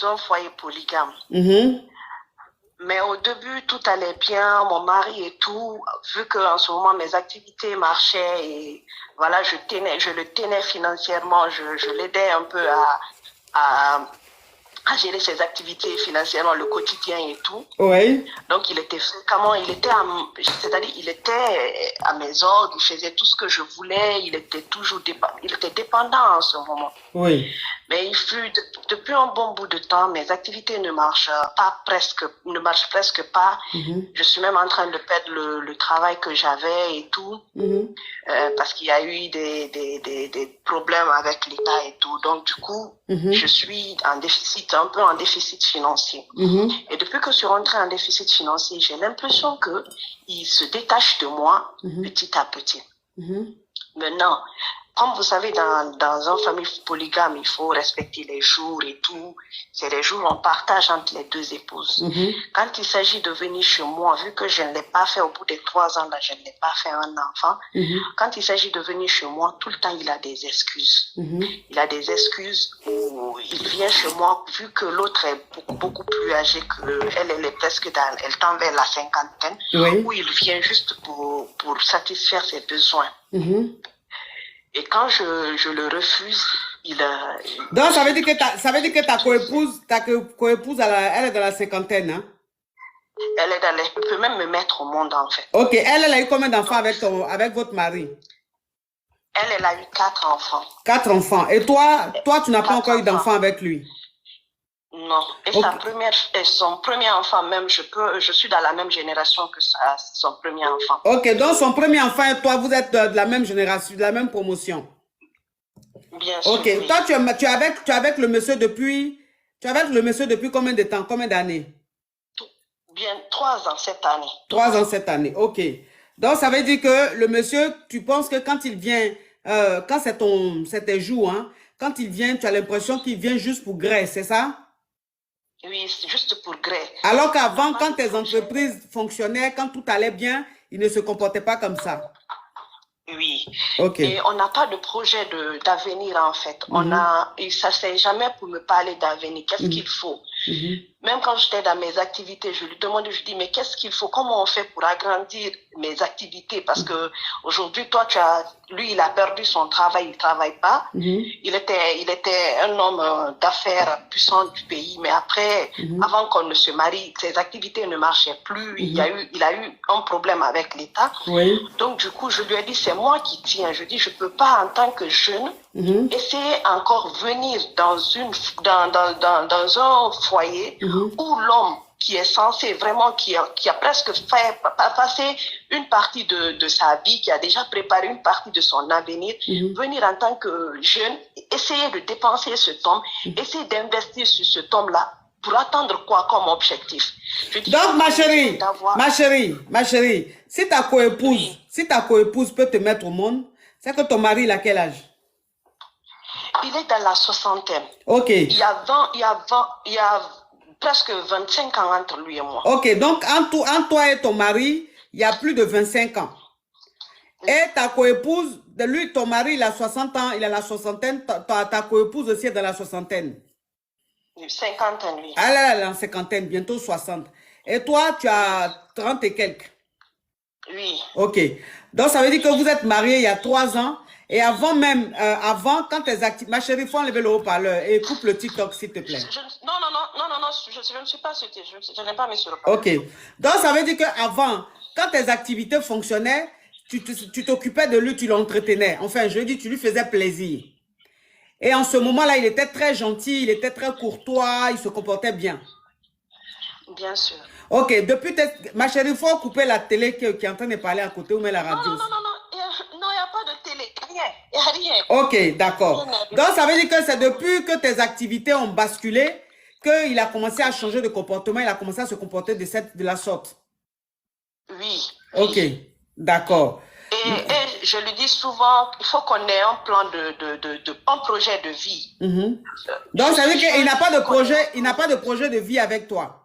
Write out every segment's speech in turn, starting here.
d'un foyer polygame. Mhm. Mais au début, tout allait bien, mon mari et tout, vu qu'en ce moment, mes activités marchaient et voilà, je le tenais financièrement, je l'aidais un peu à, à gérer ses activités financièrement, le quotidien et tout. Oui. Donc, il était fréquemment, c'est-à-dire, il était à mes ordres, il faisait tout ce que je voulais, il était dépendant en ce moment. Oui. Mais depuis un bon bout de temps, mes activités ne marchent presque pas. Mhm. Je suis même en train de perdre le travail que j'avais et tout, Mhm. parce qu'il y a eu des problèmes avec l'État et tout. Donc, du coup, je Mhm. suis un peu en déficit financier. Mhm. Et depuis que je suis rentrée en déficit financier, j'ai l'impression que il se détache de moi Mhm. petit à petit. Mhm. Maintenant, comme vous savez, dans une famille polygame, il faut respecter les jours et tout. C'est les jours on partage entre les deux épouses. Mhm. Quand il s'agit de venir chez moi, vu que je ne l'ai pas fait au bout des 3 ans, là, je ne l'ai pas fait un enfant. Mhm. Quand il s'agit de venir chez moi, tout le temps, il a des excuses. Mhm. Il a des excuses où il vient chez moi, vu que l'autre est beaucoup plus âgée qu'elle, elle est presque elle tend vers la cinquantaine, Oui. où il vient juste pour satisfaire ses besoins. Mhm. Et quand je le refuse, Donc, ça veut dire que ta coépouse, elle est dans la cinquantaine, hein? elle peut même me mettre au monde, en fait. Ok, elle a eu combien d'enfants Donc, avec votre mari? elle a eu 4 enfants. 4 enfants. Et toi, tu n'as pas Quatre encore eu enfants. d'enfant avec lui? Non. Ok. Et son premier enfant même, je suis dans la même génération que son premier enfant. Ok, donc son premier enfant et toi, vous êtes de la même génération, de la même promotion. Bien Ok, sûr, oui. toi, tu es avec le monsieur depuis combien de temps, combien d'années? Bien 3 ans cette année. 3 ans 3 ans. cette année, ok. Donc, ça veut dire que le monsieur, tu penses que quand il vient, quand c'est tes jours, hein, quand il vient, tu as l'impression qu'il vient juste pour graisse, c'est ça? Oui, c'est juste pour gré. Alors On n'a qu'avant, pas quand de tes projet. entreprises fonctionnaient, quand tout allait bien, il ne se comportait pas comme ça. Oui. Ok. Et on n'a pas de projet d'avenir, en fait. Mhm, Et ça, c'est jamais pour me parler d'avenir. Qu'est-ce mhm, qu'il faut? mhm, Même quand j'étais dans mes activités, je lui demandais, je dis, mais qu'est-ce qu'il faut? Comment on fait pour agrandir mes activités? Parce que aujourd'hui, lui, il a perdu son travail, il travaille pas. mhm, Il était un homme d'affaires puissant du pays, mais après, mhm, avant qu'on ne se marie, ses activités ne marchaient plus. mhm. Il a eu un problème avec l'État. Oui. Donc, du coup, je lui ai dit, c'est moi qui tiens. Je dis, je peux pas, en tant que jeune, Mhm, essayer encore venir dans un foyer mhm, où l'homme qui est censé vraiment, qui a presque passé une partie de sa vie, qui a déjà préparé une partie de son avenir, mhm, venir en tant que jeune, essayer de dépenser ce homme, mhm. essayer d'investir sur ce homme-là pour attendre quoi comme objectif? Je dis, il faut Donc, qu'on essaie d'avoir... ma chérie, Oui, si ta coépouse peut te mettre au monde, c'est que ton mari, il a quel âge? il est dans la soixantaine. Ok. Il y a presque 25 ans entre lui et moi. Ok, donc entre toi et ton mari, il y a plus de 25 ans. Et ta coépouse, de lui, ton mari, il a 60 ans, il a la soixantaine, ta coépouse aussi est dans la soixantaine. 50 ans, lui. Elle est en cinquantaine, bientôt 60. Et toi, tu Oui, as 30 et quelques. oui. Ok. Donc, ça veut dire que vous êtes mariés il y a 3 ans. Et avant même, quand tes activités... Ma chérie, il faut enlever le haut-parleur et coupe le TikTok, s'il te plaît. Non, je ne suis pas sur je n'ai pas mis sur le Ok. parleur. Donc, ça veut dire qu'avant, quand tes activités fonctionnaient, tu t'occupais de lui, tu l'entretenais. Enfin, je dis, tu lui faisais plaisir. Et en ce moment-là, il était très gentil, il était très courtois, il se comportait bien. Bien sûr. Ok, ma chérie, il faut couper la télé qui est en train de parler à côté ou mettre la radio aussi. Non. Non, il n'y a pas de télé. Rien. Il n'y a rien. Ok, d'accord. Rien à Donc, rien. ça veut dire que c'est depuis que tes activités ont basculé qu'il a commencé à changer de comportement, il a commencé à se comporter de la sorte. Oui, Ok, oui. d'accord. Et je lui dis souvent, il faut qu'on ait un plan un projet de vie. Mhm. Je Donc, ça veut suis dire qu'il jeune, n'a il pas faut de qu'on ait projet, un il n'a pas projet de de vie. projet de vie avec toi.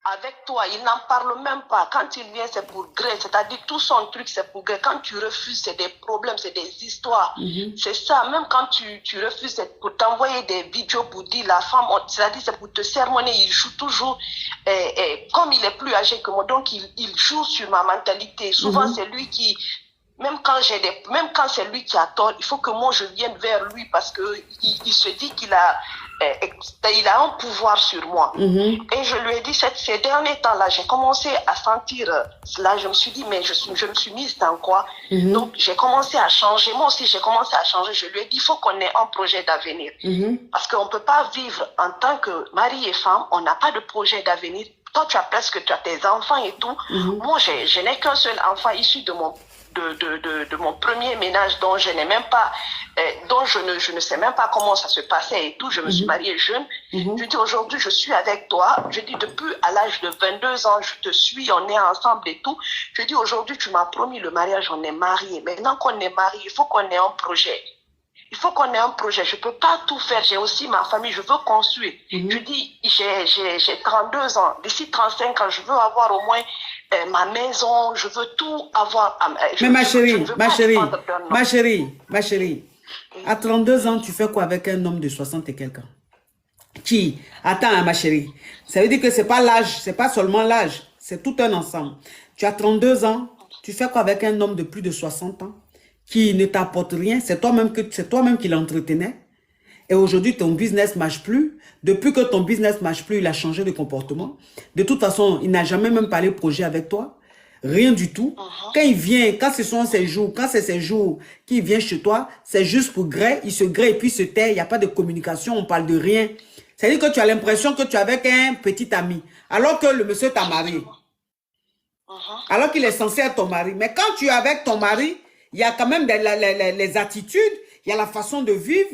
avec toi, il n'en parle même pas. Quand il vient, c'est pour gré. C'est-à-dire, tout son truc, c'est pour gré. Quand tu refuses, c'est des problèmes, c'est des histoires. C'est ça. Même quand tu refuses, c'est pour t'envoyer des vidéos pour dire la femme, c'est-à-dire, c'est pour te sermonner. Il joue toujours, comme il est plus âgé que moi, donc il joue sur ma mentalité. Souvent, c'est lui qui, même quand c'est lui qui a tort, il faut que moi je vienne vers lui parce que il se dit qu'il a, il a un pouvoir sur moi. Et je lui ai dit, ces derniers temps-là, j'ai commencé à sentir cela. Je me suis dit, mais je me suis mise dans quoi? Donc, j'ai commencé à changer. Moi aussi, j'ai commencé à changer. Je lui ai dit, il faut qu'on ait un projet d'avenir. Parce qu'on ne peut pas vivre en tant que mari et femme, on n'a pas de projet d'avenir. Toi, tu as tes enfants et tout. Moi, je n'ai qu'un seul enfant issu de mon premier ménage dont je n'ai même pas, dont je ne sais même pas comment ça se passait et tout. Je me suis mariée jeune. Je dis aujourd'hui, je suis avec toi. Je dis depuis à l'âge de 22 ans, je te suis, on est ensemble et tout. Je dis aujourd'hui, tu m'as promis le mariage, on est mariés. Maintenant qu'on est mariés, il faut qu'on ait un projet. Il faut qu'on ait un projet. Je peux pas tout faire. J'ai aussi ma famille. Je veux construire. Je dis, j'ai 32 ans. D'ici 35 ans, je veux avoir au moins ma maison. Je veux tout avoir. Mais ma chérie, à 32 ans, tu fais quoi avec un homme de 60 et quelques ans? Qui? Attends, ma chérie. Ça veut dire que c'est pas l'âge, c'est pas seulement l'âge. C'est tout un ensemble. Tu as 32 ans, tu fais quoi avec un homme de plus de 60 ans? Qui ne t'apporte rien, c'est toi-même qui l'entretenais. Et aujourd'hui, ton business ne marche plus. Depuis que ton business ne marche plus, il a changé de comportement. De toute façon, il n'a jamais même parlé projet avec toi. Rien du tout. Quand il vient, quand ce sont ses jours, quand c'est ses jours qu'il vient chez toi, c'est juste pour gré. Il se gré et puis il se tait. Il n'y a pas de communication, on parle de rien. C'est-à-dire que tu as l'impression que tu es avec un petit ami, alors que le monsieur t'a marié. Alors qu'il est censé être ton mari. Mais quand tu es avec ton mari, il y a quand même les attitudes, il y a la façon de vivre,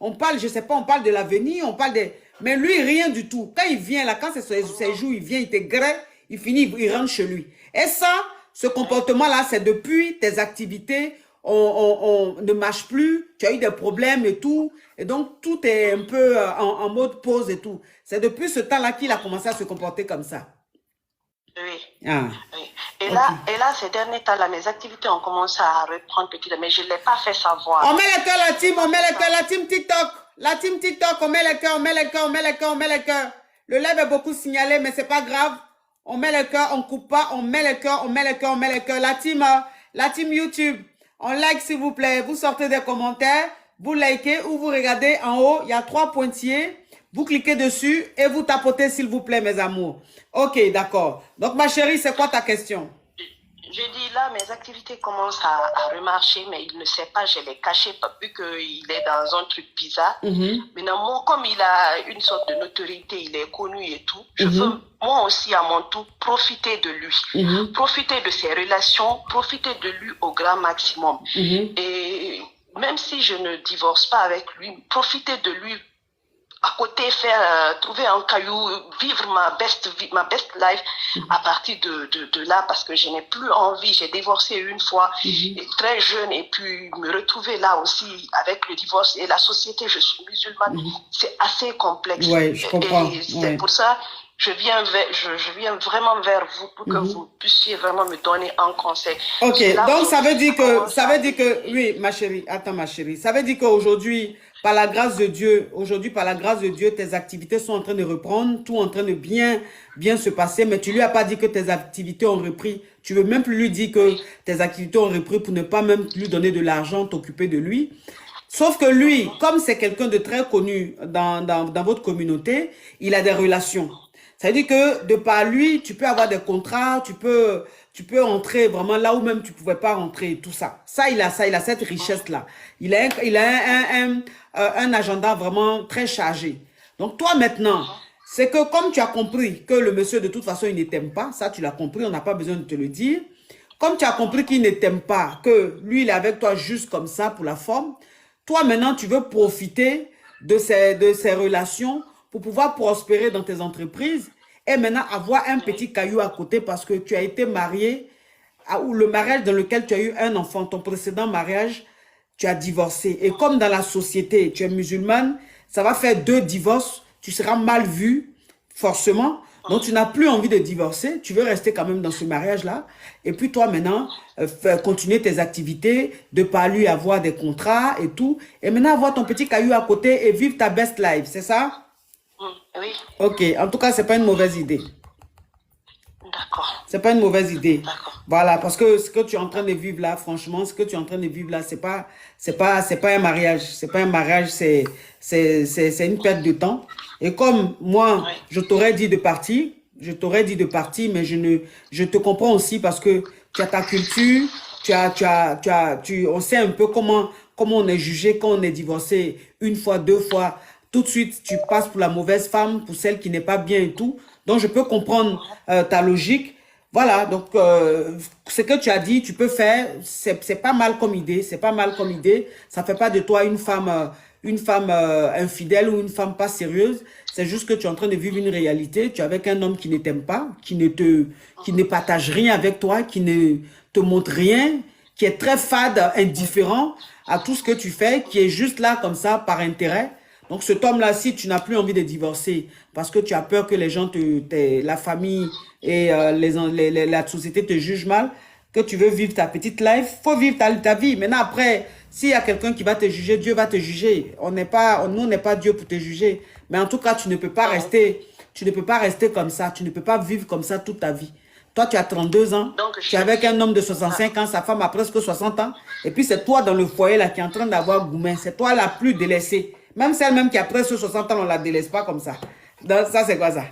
on parle, je sais pas, on parle de l'avenir, on parle de... Mais lui, rien du tout. Quand il vient là, quand c'est ses jours, il vient, il te grée, il finit, il rentre chez lui. Et ça, ce comportement-là, c'est depuis tes activités, on ne marche plus, tu as eu des problèmes et tout. Et donc, tout est un peu en mode pause et tout. C'est depuis ce temps-là qu'il a commencé à se comporter comme ça. Oui. Oui. Et là, ces derniers temps-là, mes activités ont commencé à reprendre petit, mais je ne l'ai pas fait savoir. On met les cœurs, la team, on met les cœurs, la team TikTok. La team TikTok, on met les cœurs, on met les cœurs, on met les cœurs, on met les cœurs. Le live est beaucoup signalé, mais c'est pas grave. On met les cœurs, on coupe pas, on met les cœurs, on met les cœurs, on met les cœurs. La team YouTube, on like s'il vous plaît. Vous sortez des commentaires, vous likez ou vous regardez en haut, il y a 3 pointillés. Vous cliquez dessus et vous tapotez s'il vous plaît, mes amours. Ok, d'accord. Donc, ma chérie, c'est quoi ta question? Je dis là, mes activités commencent à remarcher, mais il ne sait pas, je l'ai caché, vu qu'il est dans un truc bizarre. Maintenant, moi, comme il a une sorte de notoriété, il est connu et tout, je veux, moi aussi, à mon tour, profiter de lui. Profiter de ses relations, profiter de lui au grand maximum. Et même si je ne divorce pas avec lui, profiter de lui à côté, trouver un caillou, vivre ma best life à partir de là, parce que je n'ai plus envie. J'ai divorcé une fois, très jeune, et puis me retrouver là aussi avec le divorce et la société, je suis musulmane, c'est assez complexe. Ouais, je comprends. Et c'est pour ça, je viens vraiment vers vous pour que vous puissiez vraiment me donner un conseil. Ok, donc ça veut dire que, oui, ma chérie, attends ma chérie, ça veut dire qu'aujourd'hui, par la grâce de Dieu, tes activités sont en train de reprendre, tout en train de bien se passer, mais tu lui as pas dit que tes activités ont repris. Tu veux même plus lui dire que tes activités ont repris pour ne pas même lui donner de l'argent, t'occuper de lui. Sauf que lui, comme c'est quelqu'un de très connu dans votre communauté, il a des relations. Ça veut dire que de par lui, tu peux avoir des contrats, tu peux entrer vraiment là où même tu pouvais pas rentrer, tout ça. Il a cette richesse-là. Il a un agenda vraiment très chargé. Donc toi maintenant, c'est que comme tu as compris que le monsieur de toute façon il ne t'aime pas, ça tu l'as compris, on n'a pas besoin de te le dire. Comme tu as compris qu'il ne t'aime pas, que lui il est avec toi juste comme ça pour la forme, toi maintenant tu veux profiter de ces relations pour pouvoir prospérer dans tes entreprises et maintenant avoir un petit caillou à côté parce que tu as été marié ou le mariage dans lequel tu as eu un enfant, ton précédent mariage, tu as divorcé. Et comme dans la société, tu es musulmane, ça va faire 2 divorces, tu seras mal vu, forcément. Donc, tu n'as plus envie de divorcer. Tu veux rester quand même dans ce mariage-là. Et puis, toi, maintenant, continuer tes activités, de pas lui avoir des contrats et tout. Et maintenant, avoir ton petit caillou à côté et vivre ta best life. C'est ça? Oui, Ok. En tout cas, c'est pas une mauvaise idée. d'accord, C'est pas une mauvaise idée. d'accord. Voilà, parce que ce que tu es en train de vivre là, franchement, ce que tu es en train de vivre là, c'est pas un mariage. C'est pas un mariage, c'est une perte de temps. Et comme moi, Oui, je t'aurais dit de partir, mais je te comprends aussi parce que tu as ta culture, on sait un peu comment on est jugé quand on est divorcé une fois, deux fois. Tout de suite, tu passes pour la mauvaise femme, pour celle qui n'est pas bien et tout. Donc, je peux comprendre ta logique. Voilà, donc ce que tu as dit, tu peux faire, c'est pas mal comme idée, c'est pas mal comme idée. Ça fait pas de toi une femme infidèle ou une femme pas sérieuse. C'est juste que tu es en train de vivre une réalité. Tu es avec un homme qui ne t'aime pas, qui ne partage rien avec toi, qui ne te montre rien, qui est très fade, indifférent à tout ce que tu fais, qui est juste là comme ça par intérêt. Donc cet homme-là, si tu n'as plus envie de divorcer parce que tu as peur que les gens, la famille et la société te jugent mal, que tu veux vivre ta petite life, faut vivre ta vie. Maintenant, après, s'il y a quelqu'un qui va te juger, Dieu va te juger. Nous, on n'est pas Dieu pour te juger. Mais en tout cas, tu ne peux pas rester comme ça. Tu ne peux pas vivre comme ça toute ta vie. Toi, tu as 32 ans, donc tu es avec un homme de 65 ah, ans, sa femme a presque 60 ans, et puis c'est toi dans le foyer là qui est en train d'avoir gourmet. C'est toi la plus délaissée. Même celle même qui a presque 60 ans, on ne la délaisse pas comme ça. Donc, ça, c'est quoi ça?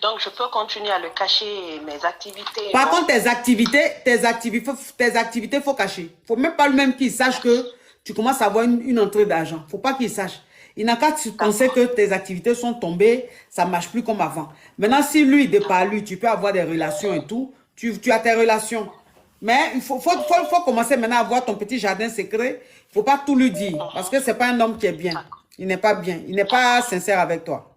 donc je peux continuer à le cacher mes activités, Par non? contre, tes activités, faut cacher. Faut même pas lui-même qu'il sache que tu commences à avoir une entrée d'argent. Faut pas qu'il sache. Il n'a qu'à penser D'accord. que tes activités sont tombées, ça marche plus comme avant. Maintenant, si lui, de par lui, tu peux avoir des relations et tout, tu as tes relations. Mais faut commencer maintenant à avoir ton petit jardin secret. Il faut pas tout lui dire. Parce que c'est pas un homme qui est bien. D'accord. Il n'est pas bien. Il n'est pas sincère avec toi.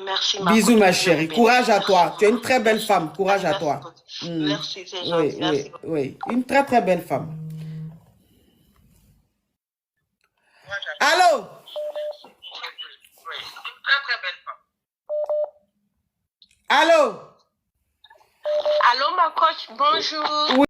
Merci, ma Bisous, ma coach. Dieu vous chérie. Courage bénisse. à Merci toi. Tu es une beaucoup. très belle Merci. femme. Courage à Merci, toi. coach. Hmm. Merci, c'est Oui, gentil. oui, Merci beaucoup. oui. Une très, très belle femme. Allô? Allô? Allô, ma coach, bonjour. Oui.